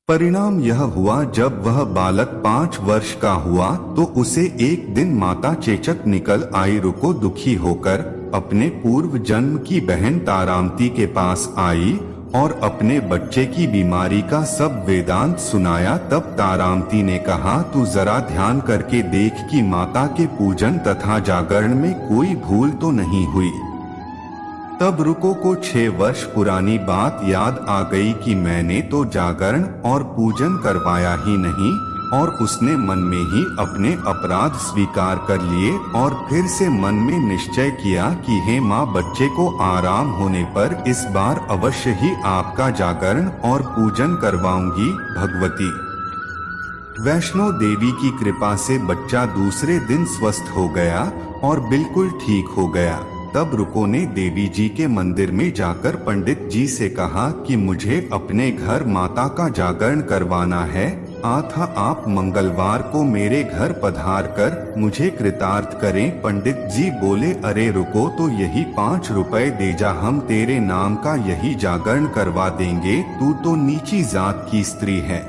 परिणाम यह हुआ, जब वह बालक 5 वर्ष का हुआ तो उसे एक दिन माता चेचक निकल आई। रुको दुखी होकर अपने पूर्व जन्म की बहन तारामती के पास आई और अपने बच्चे की बीमारी का सब वेदांत सुनाया। तब तारामती ने कहा, तू जरा ध्यान करके देख कि माता के पूजन तथा जागरण में कोई भूल तो नहीं हुई। तब रुको को 6 वर्ष पुरानी बात याद आ गई कि मैंने तो जागरण और पूजन करवाया ही नहीं, और उसने मन में ही अपने अपराध स्वीकार कर लिए और फिर से मन में निश्चय किया कि हे माँ, बच्चे को आराम होने पर इस बार अवश्य ही आपका जागरण और पूजन करवाऊंगी। भगवती वैष्णो देवी की कृपा से बच्चा दूसरे दिन स्वस्थ हो गया और बिल्कुल ठीक हो गया। तब रुको ने देवी जी के मंदिर में जाकर पंडित जी से कहा कि मुझे अपने घर माता का जागरण करवाना है, अतः आप मंगलवार को मेरे घर पधार कर मुझे कृतार्थ करें। पंडित जी बोले, अरे रुको, तो यही 5 रुपए दे जा, हम तेरे नाम का यही जागरण करवा देंगे। तू तो नीची जात की स्त्री है,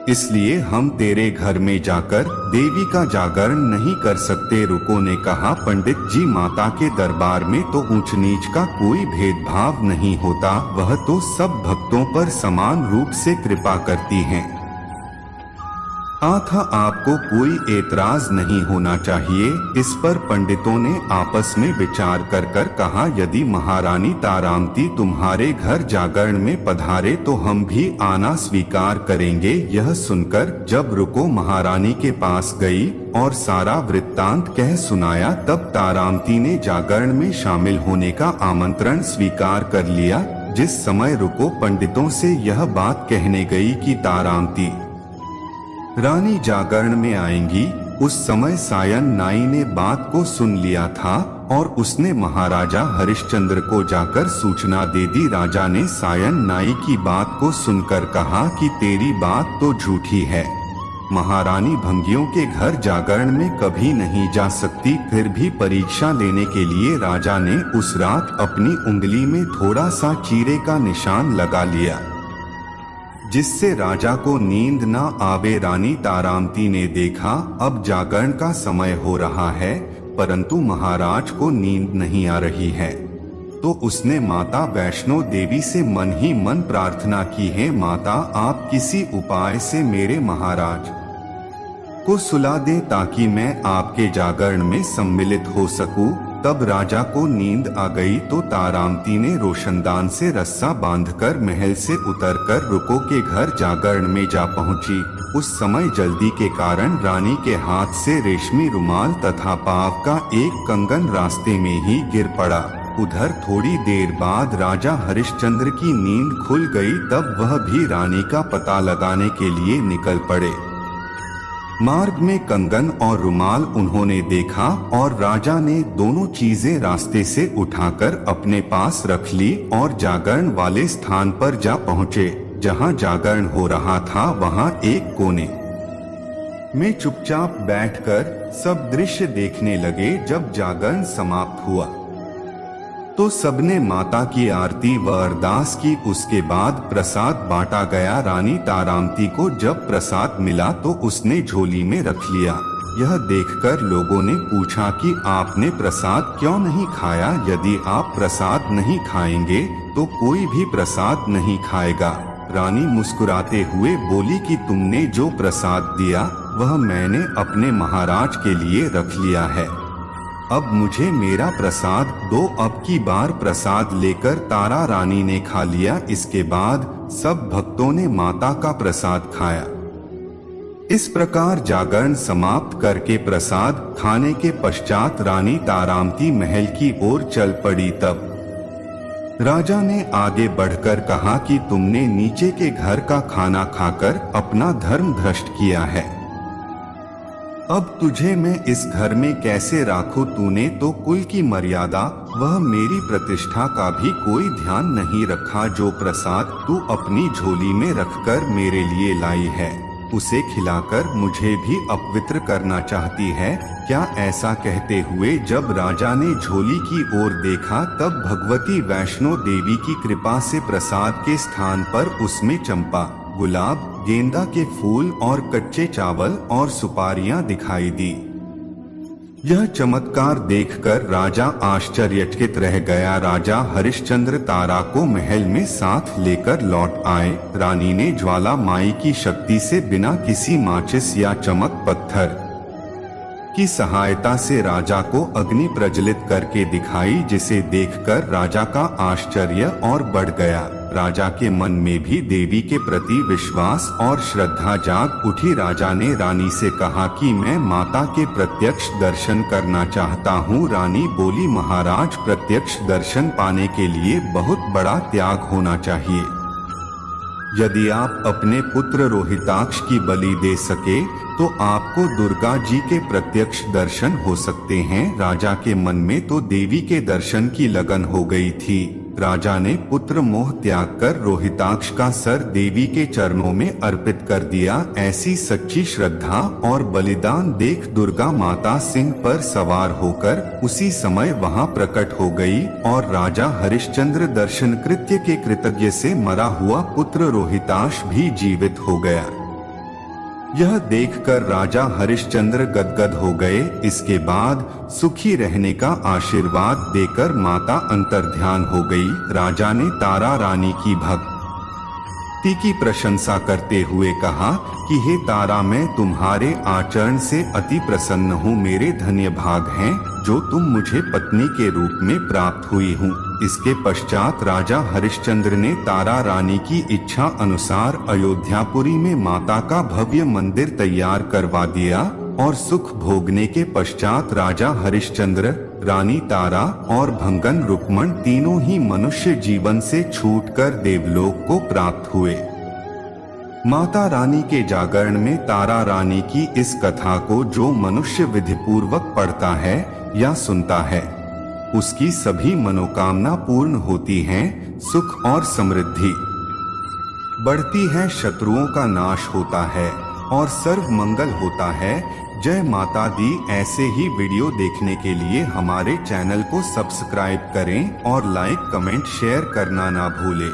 इसलिए हम तेरे घर में जाकर देवी का जागरण नहीं कर सकते। रुको ने कहा, पंडित जी, माता के दरबार में तो ऊंच नीच का कोई भेदभाव नहीं होता, वह तो सब भक्तों पर समान रूप से कृपा करती हैं। अतः आपको कोई एतराज नहीं होना चाहिए। इस पर पंडितों ने आपस में विचार कर कहा, यदि महारानी तारामती तुम्हारे घर जागरण में पधारे तो हम भी आना स्वीकार करेंगे। यह सुनकर जब रुको महारानी के पास गई और सारा वृत्तांत कह सुनाया, तब तारामती ने जागरण में शामिल होने का आमंत्रण स्वीकार कर लिया। जिस समय रुको पंडितों से यह बात कहने गई कि तारामती रानी जागरण में आएंगी, उस समय सायन नाई ने बात को सुन लिया था और उसने महाराजा हरिश्चंद्र को जाकर सूचना दे दी। राजा ने सायन नाई की बात को सुनकर कहा कि तेरी बात तो झूठी है, महारानी भंगियों के घर जागरण में कभी नहीं जा सकती। फिर भी परीक्षा लेने के लिए राजा ने उस रात अपनी उंगली में थोड़ा सा चीरे का निशान लगा लिया, जिससे राजा को नींद न आवे। रानी तारामती ने देखा अब जागरण का समय हो रहा है, परंतु महाराज को नींद नहीं आ रही है, तो उसने माता वैष्णो देवी से मन ही मन प्रार्थना की, है माता, आप किसी उपाय से मेरे महाराज को सुला दे ताकि मैं आपके जागरण में सम्मिलित हो सकूं। तब राजा को नींद आ गई तो तारामती ने रोशनदान से रस्सा बांधकर महल से उतरकर रुको के घर जागरण में जा पहुंची। उस समय जल्दी के कारण रानी के हाथ से रेशमी रुमाल तथा पाव का एक कंगन रास्ते में ही गिर पड़ा। उधर थोड़ी देर बाद राजा हरिश्चंद्र की नींद खुल गई। तब वह भी रानी का पता लगाने के लिए निकल पड़े। मार्ग में कंगन और रुमाल उन्होंने देखा और राजा ने दोनों चीजें रास्ते से उठाकर अपने पास रख ली और जागरण वाले स्थान पर जा पहुँचे। जहाँ जागरण हो रहा था वहाँ एक कोने में चुपचाप बैठकर सब दृश्य देखने लगे। जब जागरण समाप्त हुआ तो सबने माता की आरती व अरदास की। उसके बाद प्रसाद बांटा गया। रानी तारामती को जब प्रसाद मिला तो उसने झोली में रख लिया। यह देखकर लोगों ने पूछा कि आपने प्रसाद क्यों नहीं खाया? यदि आप प्रसाद नहीं खाएंगे तो कोई भी प्रसाद नहीं खाएगा। रानी मुस्कुराते हुए बोली कि तुमने जो प्रसाद दिया वह मैंने अपने महाराज के लिए रख लिया है, अब मुझे मेरा प्रसाद दो। अब की बार प्रसाद लेकर तारा रानी ने खा लिया। इसके बाद सब भक्तों ने माता का प्रसाद खाया। इस प्रकार जागरण समाप्त करके प्रसाद खाने के पश्चात रानी तारामती महल की ओर चल पड़ी। तब राजा ने आगे बढ़कर कहा कि तुमने नीचे के घर का खाना खाकर अपना धर्म भ्रष्ट किया है, अब तुझे मैं इस घर में कैसे राखूं? तूने तो कुल की मर्यादा वह मेरी प्रतिष्ठा का भी कोई ध्यान नहीं रखा। जो प्रसाद तू अपनी झोली में रखकर मेरे लिए लाई है उसे खिलाकर मुझे भी अपवित्र करना चाहती है क्या? ऐसा कहते हुए जब राजा ने झोली की ओर देखा तब भगवती वैष्णो देवी की कृपा से प्रसाद के स्थान पर उसमें चंपा, गुलाब, गेंदा के फूल और कच्चे चावल और सुपारियां दिखाई दी। यह चमत्कार देखकर राजा आश्चर्यचकित रह गया। राजा हरिश्चंद्र तारा को महल में साथ लेकर लौट आए। रानी ने ज्वाला माई की शक्ति से बिना किसी माचिस या चमक पत्थर की सहायता से राजा को अग्नि प्रज्वलित करके दिखाई, जिसे देखकर राजा का आश्चर्य और बढ़ गया। राजा के मन में भी देवी के प्रति विश्वास और श्रद्धा जाग उठी। राजा ने रानी से कहा कि मैं माता के प्रत्यक्ष दर्शन करना चाहता हूँ। रानी बोली, महाराज, प्रत्यक्ष दर्शन पाने के लिए बहुत बड़ा त्याग होना चाहिए। यदि आप अपने पुत्र रोहिताक्ष की बलि दे सके तो आपको दुर्गा जी के प्रत्यक्ष दर्शन हो सकते हैं। राजा के मन में तो देवी के दर्शन की लगन हो गई थी। राजा ने पुत्र मोह त्याग कर रोहिताक्ष का सर देवी के चरणों में अर्पित कर दिया। ऐसी सच्ची श्रद्धा और बलिदान देख दुर्गा माता सिंह पर सवार होकर उसी समय वहां प्रकट हो गई और राजा हरिश्चंद्र दर्शन कृत्य के कृतज्ञ से मरा हुआ पुत्र रोहिताक्ष भी जीवित हो गया। यह देखकर राजा हरिश्चंद्र गदगद हो गए। इसके बाद सुखी रहने का आशीर्वाद देकर माता अंतर्ध्यान हो गई। राजा ने तारा रानी की भक्ति की प्रशंसा करते हुए कहा कि हे तारा, मैं तुम्हारे आचरण से अति प्रसन्न हूँ। मेरे धन्य भाग हैं जो तुम मुझे पत्नी के रूप में प्राप्त हुई हूँ। इसके पश्चात राजा हरिश्चंद्र ने तारा रानी की इच्छा अनुसार अयोध्यापुरी में माता का भव्य मंदिर तैयार करवा दिया और सुख भोगने के पश्चात राजा हरिश्चंद्र, रानी तारा और भंगन रुक्मण तीनों ही मनुष्य जीवन से छूटकर देवलोक को प्राप्त हुए। माता रानी के जागरण में तारा रानी की इस कथा को जो मनुष्य विधिपूर्वक पढ़ता है या सुनता है उसकी सभी मनोकामना पूर्ण होती हैं। सुख और समृद्धि बढ़ती है, शत्रुओं का नाश होता है और सर्व मंगल होता है। जय माता दी। ऐसे ही वीडियो देखने के लिए हमारे चैनल को सब्सक्राइब करें और लाइक, कमेंट, शेयर करना ना भूलें।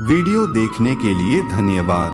वीडियो देखने के लिए धन्यवाद।